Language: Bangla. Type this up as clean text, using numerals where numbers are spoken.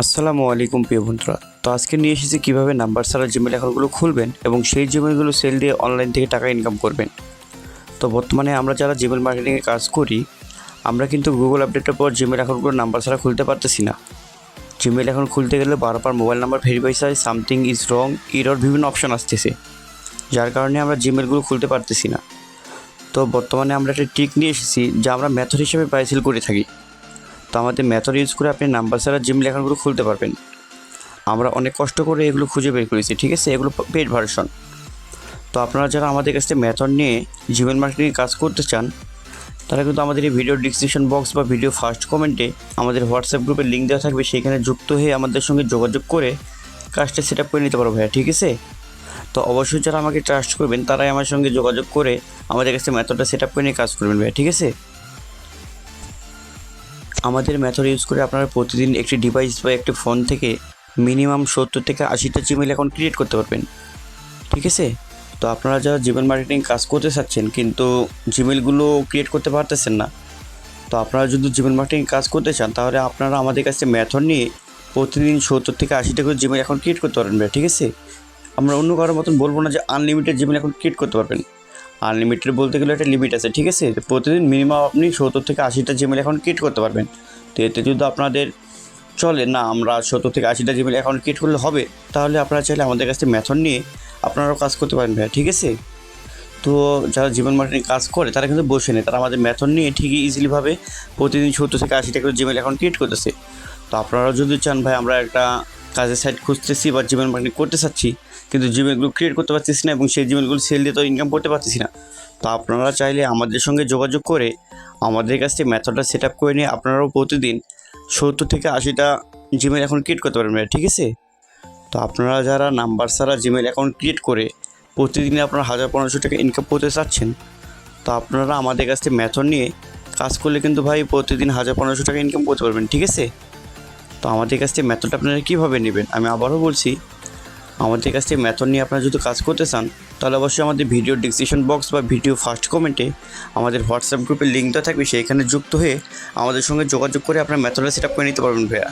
আসসালামু আলাইকুম প্রিয় বন্ধুরা। তো আজকে নিয়ে এসেছি কীভাবে নাম্বার ছাড়া জিমেল অ্যাকাউন্টগুলো খুলবেন এবং সেই জিমেলগুলো সেল দিয়ে অনলাইন থেকে টাকা ইনকাম করবেন। তো বর্তমানে আমরা যারা জিমেল মার্কেটিংয়ে কাজ করি, আমরা কিন্তু গুগল আপডেটের পর জিমেল অ্যাকাউন্টগুলো নাম্বার ছাড়া খুলতে পারতেছি না। জিমেল অ্যাকাউন্ট খুলতে গেলে বারবার মোবাইল নাম্বার ভেরিফাই চাই, সামথিং ইজ রং, এরর বিভিন্ন অপশন আসতেছে, যার কারণে আমরা জিমেলগুলো খুলতে পারতেছি না। তো বর্তমানে আমরা একটা ট্রিক নিয়ে এসেছি যা আমরা মেথড হিসেবে প্রায় সেল করে থাকি। তো আমাদের মেথড ইউজ করে আপনি নাম্বার ছাড়া জিমেল অ্যাকাউন্টগুলো খুলতে পারবেন। আমরা অনেক কষ্ট করে এগুলো খুঁজে বের করেছি, ঠিক আছে? এগুলো পেইড ভার্সন। তো আপনারা যারা আমাদের কাছে মেথড নিয়ে জিমেল মার্কেটিংয়ে কাজ করতে চান, তারা কিন্তু আমাদের এই ভিডিও ডিসক্রিপশন বক্স বা ভিডিও ফার্স্ট কমেন্টে আমাদের হোয়াটসঅ্যাপ গ্রুপের লিঙ্ক দেওয়া থাকবে, সেখানে যুক্ত হয়ে আমাদের সঙ্গে যোগাযোগ করে কাজটা সেট আপ করে নিতে পারবো ভাইয়া, ঠিক আছে? তো অবশ্যই যারা আমাকে ট্রাস্ট করবেন তারাই আমার সঙ্গে যোগাযোগ করে আমাদের কাছে মেথডটা সেট আপ করে নিয়ে কাজ করবেন ভাইয়া, ঠিক আছে? আমাদের মেথড ইউজ করে আপনারা প্রতিদিন একটি ডিভাইস বা একটি ফোন থেকে মিনিমাম 70 থেকে 80টা জিমেল অ্যাকাউন্ট ক্রিয়েট করতে পারবেন, ঠিক আছে? তো আপনারা যারা জিমেল মার্কেটিং কাজ করতে চাচ্ছেন কিন্তু জিমেলগুলো ক্রিয়েট করতে পারতেছেন না, তো আপনারা যদি জিমেল মার্কেটিং কাজ করতে চান তাহলে আপনারা আমাদের কাছে মেথড নিয়ে প্রতিদিন 70 থেকে 80টা করে জিমেল অ্যাকাউন্ট ক্রিয়েট করতে পারবেন ভাই, ঠিক আছে? আমরা অন্য কারোর মতন বলবো না যে আনলিমিটেড জিমেল অ্যাকাউন্ট ক্রিয়েট করতে পারবেন। আনলিমিটেড বলতে গেলে একটা লিমিট আছে, ঠিক আছে? তো প্রতিদিন মিনিমাম আপনি 70 থেকে 80টা জিমেল অ্যাকাউন্ট ক্রিয়েট করতে পারবেন। তো এতে যদি আপনাদের চলে না আমরা 70 থেকে 80টা জিমেল অ্যাকাউন্ট ক্রিয়েট করলে হবে, তাহলে আপনারা চাইলে আমাদের কাছে মেথড নিয়ে আপনারাও কাজ করতে পারেন ভাইয়া, ঠিক আছে? তো যারা জিমেল মার্কেটিং কাজ করে তারা কিন্তু বসে নেই, তারা আমাদের মেথড নিয়ে ঠিকই ইজিলিভাবে প্রতিদিন 70 থেকে 80টা করে জিমেল অ্যাকাউন্ট ক্রিয়েট করতেছে। তো আপনারাও যদি চান ভাই আমরা একটা কাজের সাইট খুঁজতেছি বা জিমেল মার্কেটিং করতে চাচ্ছি, কিন্তু জিমেলগুলো ক্রিয়েট করতে পারতেছি না এবং সেই জিমেলগুলো সেল দিয়ে তো ইনকাম করতে পারতেছি না, তো আপনারা চাইলে আমাদের সঙ্গে যোগাযোগ করে আমাদের কাছ থেকে মেথডটা সেট আপ করে নিয়ে আপনারাও প্রতিদিন 70 থেকে 80টা জিমেল অ্যাকাউন্ট ক্রিয়েট করতে পারবেন, ঠিক আছে? তো আপনারা যারা নাম্বার ছাড়া জিমেল অ্যাকাউন্ট ক্রিয়েট করে প্রতিদিন আপনারা 1000-1500 টাকা ইনকাম করতে চাচ্ছেন, তো আপনারা আমাদের কাছ থেকে মেথড নিয়ে কাজ করলে কিন্তু ভাই প্রতিদিন 1000-1500 টাকা ইনকাম করতে পারবেন, ঠিক আছে? তো আমাদের কাছ থেকে মেথডটা আপনারা কীভাবে নেবেন আমি আবারও বলছি, আমাদের কাছ থেকে মেথড নিয়ে আপনারা যদি কাজ করতে চান তাহলে অবশ্যই আমাদের ভিডিও ডিসক্রিপশন বক্স বা ভিডিও ফার্স্ট কমেন্টে আমাদের হোয়াটসঅ্যাপ গ্রুপের লিঙ্কটা থাকবে, সেইখানে যুক্ত হয়ে আমাদের সঙ্গে যোগাযোগ করে আপনার মেথডটা সেট আপ করে নিতে পারবেন ভাইয়া।